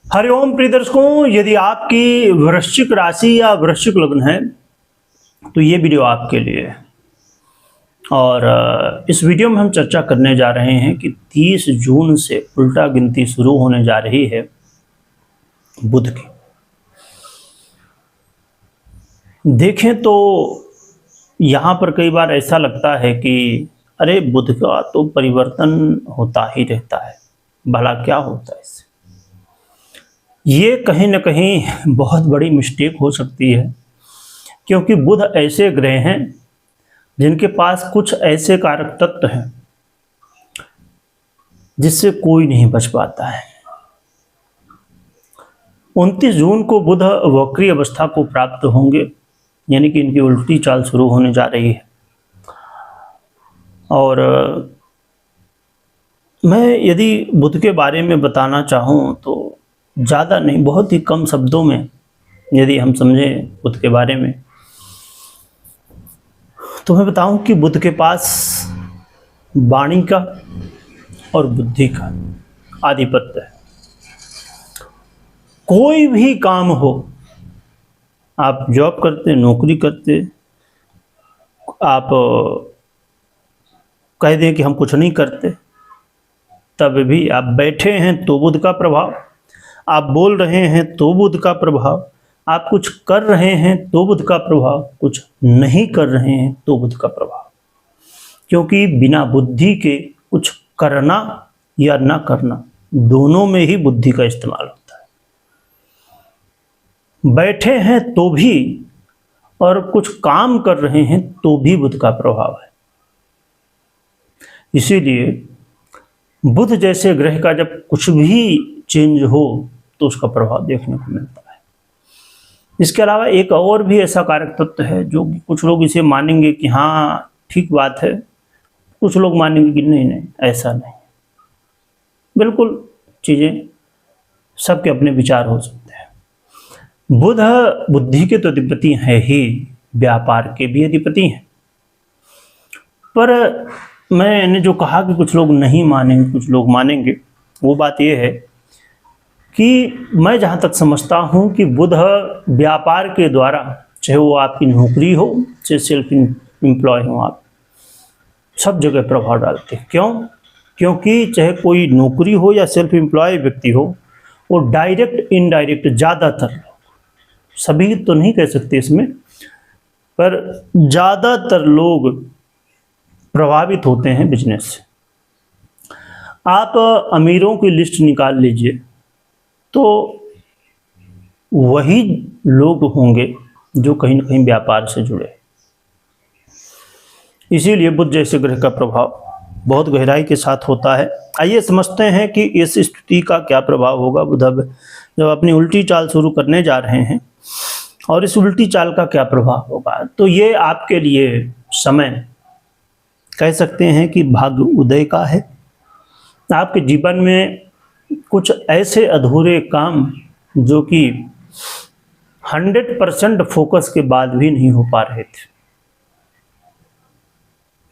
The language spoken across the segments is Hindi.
हरिओम प्रिय दर्शकों, यदि आपकी वृश्चिक राशि या वृश्चिक लग्न है तो ये वीडियो आपके लिए है। और इस वीडियो में हम चर्चा करने जा रहे हैं कि 30 जून से उल्टा गिनती शुरू होने जा रही है बुध की। देखें तो यहाँ पर कई बार ऐसा लगता है कि अरे बुध का तो परिवर्तन होता ही रहता है, भला क्या होता है इससे। ये कहीं ना कहीं बहुत बड़ी मिस्टेक हो सकती है, क्योंकि बुध ऐसे ग्रह हैं जिनके पास कुछ ऐसे कारक तत्व हैं जिससे कोई नहीं बच पाता है। 29 जून को बुध वक्री अवस्था को प्राप्त होंगे, यानी कि इनकी उल्टी चाल शुरू होने जा रही है। और मैं यदि बुध के बारे में बताना चाहूँ तो ज़्यादा नहीं, बहुत ही कम शब्दों में यदि हम समझें बुध के बारे में, तो मैं बताऊं कि बुध के पास वाणी का और बुद्धि का आधिपत्य है। कोई भी काम हो, आप जॉब करते, नौकरी करते, आप कह दें कि हम कुछ नहीं करते, तब भी आप बैठे हैं तो बुध का प्रभाव, आप बोल रहे हैं तो बुध का प्रभाव, आप कुछ कर रहे हैं तो बुध का प्रभाव, कुछ नहीं कर रहे हैं तो बुध का प्रभाव। क्योंकि बिना बुद्धि के कुछ करना या ना करना, दोनों में ही बुद्धि का इस्तेमाल होता है। बैठे हैं तो भी और कुछ काम कर रहे हैं तो भी बुध का प्रभाव है। इसीलिए बुध जैसे ग्रह का जब कुछ भी चेंज हो तो उसका प्रभाव देखने को मिलता है। इसके अलावा एक और भी ऐसा कारक तत्व है जो कि कुछ लोग इसे मानेंगे कि हाँ ठीक बात है, कुछ लोग मानेंगे कि नहीं नहीं ऐसा नहीं। बिल्कुल चीज़ें सबके अपने विचार हो सकते हैं। बुध बुद्धि के तो अधिपति हैं ही, व्यापार के भी अधिपति हैं। पर मैंने जो कहा कि कुछ लोग नहीं मानेंगे कुछ लोग मानेंगे, वो बात यह है कि मैं जहाँ तक समझता हूँ कि बुध व्यापार के द्वारा, चाहे वो आपकी नौकरी हो चाहे सेल्फ एम्प्लॉय हो, आप सब जगह प्रभाव डालते हैं। क्यों? क्योंकि चाहे कोई नौकरी हो या सेल्फ एम्प्लॉय व्यक्ति हो, वो डायरेक्ट इनडायरेक्ट, ज़्यादातर लोग, सभी तो नहीं कह सकते इसमें, पर ज़्यादातर लोग प्रभावित होते हैं बिजनेस से। आप अमीरों की लिस्ट निकाल लीजिए तो वही लोग होंगे जो कहीं ना कहीं व्यापार से जुड़े। इसीलिए बुध जैसे ग्रह का प्रभाव बहुत गहराई के साथ होता है। आइए समझते हैं कि इस स्थिति का क्या प्रभाव होगा। बुध जब अपनी उल्टी चाल शुरू करने जा रहे हैं और इस उल्टी चाल का क्या प्रभाव होगा, तो ये आपके लिए समय कह सकते हैं कि भाग्य उदय का है। आपके जीवन में कुछ ऐसे अधूरे काम जो कि 100% फोकस के बाद भी नहीं हो पा रहे थे,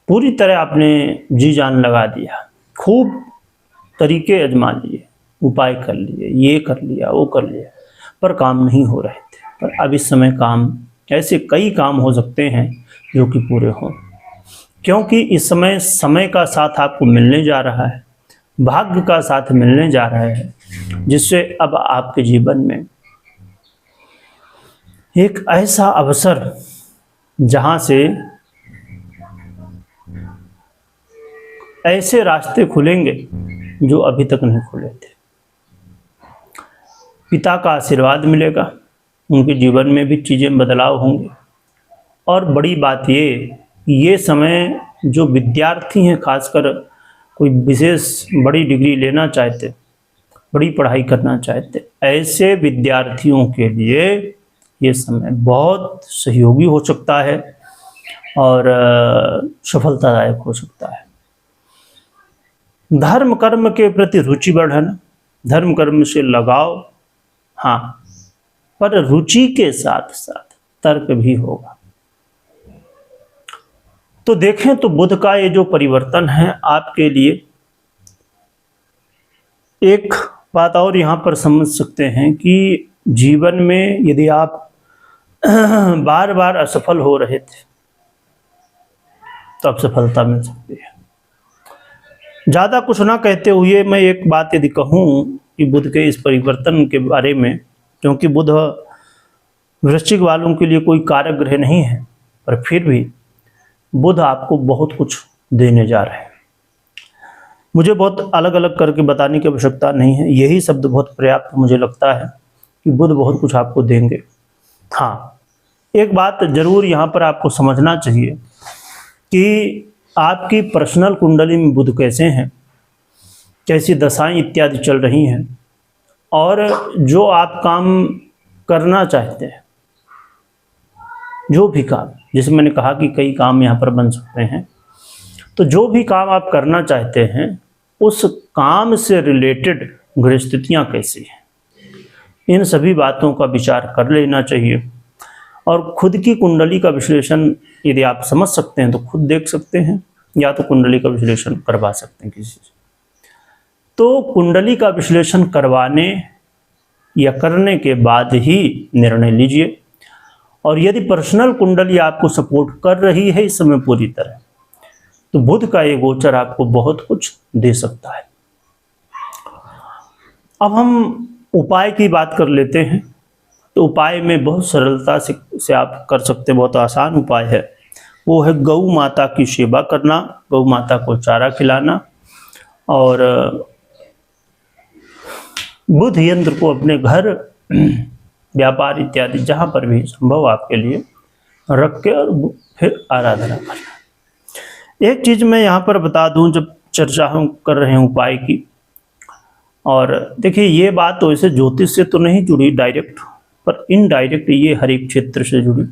पूरी तरह आपने जी जान लगा दिया, खूब तरीके आजमा लिए, उपाय कर लिए, ये कर लिया वो कर लिया, पर काम नहीं हो रहे थे। पर अब इस समय काम, ऐसे कई काम हो सकते हैं जो कि पूरे हों, क्योंकि इस समय समय का साथ आपको मिलने जा रहा है, भाग्य का साथ मिलने जा रहा है, जिससे अब आपके जीवन में एक ऐसा अवसर जहां से ऐसे रास्ते खुलेंगे जो अभी तक नहीं खुले थे। पिता का आशीर्वाद मिलेगा, उनके जीवन में भी चीज़ें बदलाव होंगे। और बड़ी बात ये समय जो विद्यार्थी हैं, खासकर कोई विशेष बड़ी डिग्री लेना चाहते, बड़ी पढ़ाई करना चाहते, ऐसे विद्यार्थियों के लिए ये समय बहुत सहयोगी हो सकता है और सफलतादायक हो सकता है। धर्म कर्म के प्रति रुचि बढ़ाना, धर्म कर्म से लगाव, हाँ, पर रुचि के साथ साथ तर्क भी होगा। तो देखें तो बुध का ये जो परिवर्तन है आपके लिए एक बात और यहाँ पर समझ सकते हैं कि जीवन में यदि आप बार बार असफल हो रहे थे तो अब सफलता मिल सकती है। ज़्यादा कुछ ना कहते हुए मैं एक बात यदि कहूँ कि बुध के इस परिवर्तन के बारे में, क्योंकि बुध वृश्चिक वालों के लिए कोई कारक ग्रह नहीं है, पर फिर भी बुध आपको बहुत कुछ देने जा रहे हैं। मुझे बहुत अलग अलग करके बताने की आवश्यकता नहीं है, यही शब्द बहुत पर्याप्त मुझे लगता है कि बुध बहुत कुछ आपको देंगे। हाँ, एक बात जरूर यहाँ पर आपको समझना चाहिए कि आपकी पर्सनल कुंडली में बुध कैसे हैं, कैसी दशाएं इत्यादि चल रही हैं, और जो आप काम करना चाहते हैं, जो भी काम, जैसे मैंने कहा कि कई काम यहाँ पर बन सकते हैं, तो जो भी काम आप करना चाहते हैं उस काम से रिलेटेड ग्रहस्थितियाँ कैसी हैं, इन सभी बातों का विचार कर लेना चाहिए। और खुद की कुंडली का विश्लेषण यदि आप समझ सकते हैं तो खुद देख सकते हैं, या तो कुंडली का विश्लेषण करवा सकते हैं किसी से। तो कुंडली का विश्लेषण करवाने या करने के बाद ही निर्णय लीजिए। और यदि पर्सनल कुंडली आपको सपोर्ट कर रही है इस समय पूरी तरह, तो बुध का ये गोचर आपको बहुत कुछ दे सकता है। अब हम उपाय की बात कर लेते हैं। तो उपाय में बहुत सरलता से आप कर सकते हैं, बहुत आसान उपाय है। वो है गौ माता की सेवा करना, गौ माता को चारा खिलाना, और बुध यंत्र को अपने घर, व्यापार इत्यादि जहाँ पर भी संभव आपके लिए रख के और फिर आराधना करना। एक चीज़ मैं यहाँ पर बता दूँ, जब चर्चा हम कर रहे हैं उपाय की, और देखिए ये बात तो ऐसे ज्योतिष से तो नहीं जुड़ी डायरेक्ट, पर इनडायरेक्ट ये हर एक क्षेत्र से जुड़ी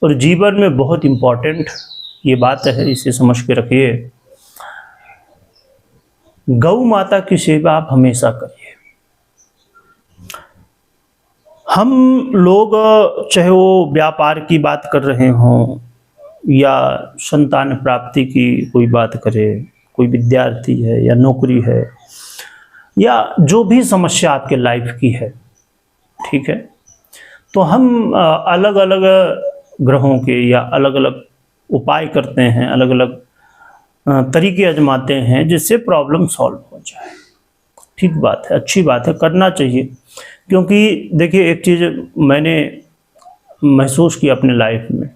और जीवन में बहुत इम्पोर्टेंट ये बात है, इसे समझ के रखिए। गौ माता की सेवा आप हमेशा करिए। हम लोग चाहे वो व्यापार की बात कर रहे हों या संतान प्राप्ति की कोई बात करे, कोई विद्यार्थी है या नौकरी है या जो भी समस्या आपके लाइफ की है, ठीक है, तो हम अलग अलग ग्रहों के या अलग अलग उपाय करते हैं, अलग अलग तरीके आजमाते हैं जिससे प्रॉब्लम सॉल्व हो जाए। ठीक बात है, अच्छी बात है, करना चाहिए। क्योंकि देखिए एक चीज़ मैंने महसूस की अपने लाइफ में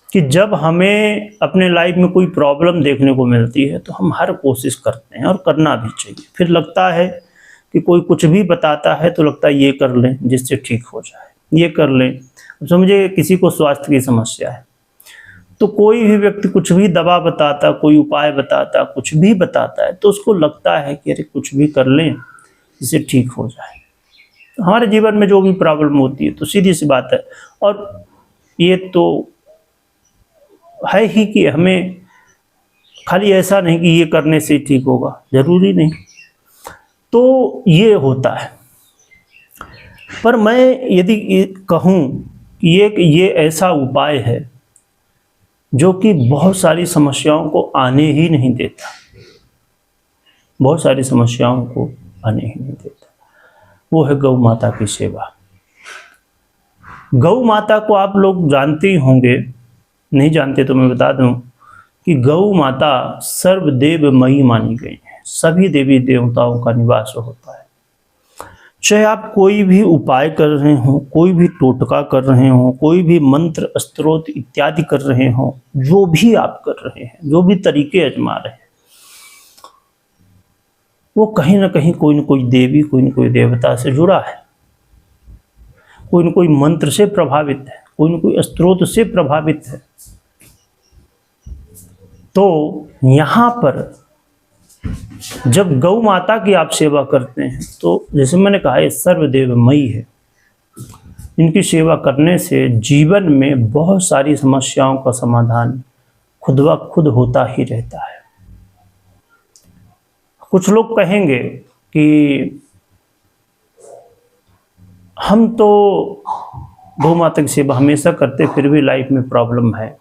कि जब हमें अपने लाइफ में कोई प्रॉब्लम देखने को मिलती है तो हम हर कोशिश करते हैं, और करना भी चाहिए। फिर लगता है कि कोई कुछ भी बताता है तो लगता है ये कर लें जिससे ठीक हो जाए, ये कर लें। समझे किसी को स्वास्थ्य की समस्या है तो कोई भी व्यक्ति कुछ भी दवा बताता, कोई उपाय बताता, कुछ भी बताता है, तो उसको लगता है कि अरे कुछ भी कर लें जिससे ठीक हो जाए। तो हमारे जीवन में जो भी प्रॉब्लम होती है तो सीधी सी बात है, और ये तो है ही कि हमें खाली ऐसा नहीं कि ये करने से ठीक होगा, जरूरी नहीं। तो ये होता है। पर मैं यदि कहूँ कि ये ऐसा उपाय है जो कि बहुत सारी समस्याओं को आने ही नहीं देता, बहुत सारी समस्याओं को आने ही नहीं देता। वो है गौ माता की सेवा। गौ माता को आप लोग जानते ही होंगे, नहीं जानते तो मैं बता दूं कि गौ माता सर्वदेवमयी मानी गई है, सभी देवी देवताओं का निवास होता है। चाहे आप कोई भी उपाय कर रहे हो, कोई भी टोटका कर रहे हो, कोई भी मंत्र स्तोत्र इत्यादि कर रहे हो, जो भी आप कर रहे हैं, जो भी तरीके आजमा रहे हैं, वो कहीं ना कहीं कोई न कोई देवी, कोई न कोई देवता से जुड़ा है, कोई न कोई मंत्र से प्रभावित है, कोई न कोई स्त्रोत से प्रभावित है। तो यहाँ पर जब गौ माता की आप सेवा करते हैं तो जैसे मैंने कहा ये सर्वदेवमयी है, इनकी सेवा करने से जीवन में बहुत सारी समस्याओं का समाधान खुद ब खुद होता ही रहता है। कुछ लोग कहेंगे कि हम तो गौ माता की सेवा हमेशा करते फिर भी लाइफ में प्रॉब्लम है।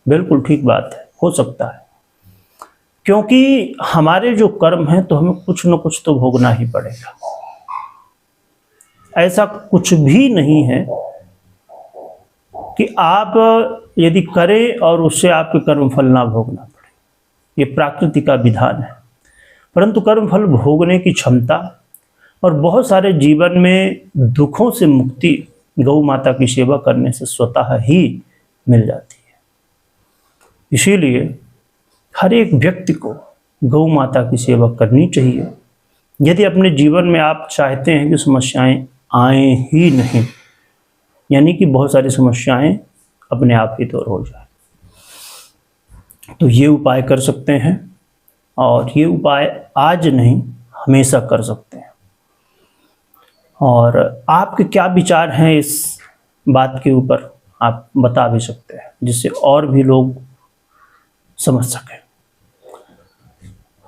बिल्कुल ठीक बात है, हो सकता है, क्योंकि हमारे जो कर्म हैं तो हमें कुछ न कुछ तो भोगना ही पड़ेगा। ऐसा कुछ भी नहीं है कि आप यदि करें और उससे आपके कर्म फल ना भोगना पड़े। ये प्रकृति का विधान है। परंतु कर्म फल भोगने की क्षमता और बहुत सारे जीवन में दुखों से मुक्ति गौ माता की सेवा करने से स्वतः ही मिल जाती है। इसीलिए हर एक व्यक्ति को गौ माता की सेवा करनी चाहिए। यदि अपने जीवन में आप चाहते हैं कि समस्याएं आए ही नहीं, यानी कि बहुत सारी समस्याएं अपने आप ही दूर हो जाए, तो ये उपाय कर सकते हैं। और ये उपाय आज नहीं हमेशा कर सकते हैं। और आपके क्या विचार हैं इस बात के ऊपर आप बता भी सकते हैं, जिससे और भी लोग समझ सकें।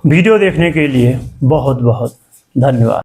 वीडियो देखने के लिए बहुत बहुत धन्यवाद।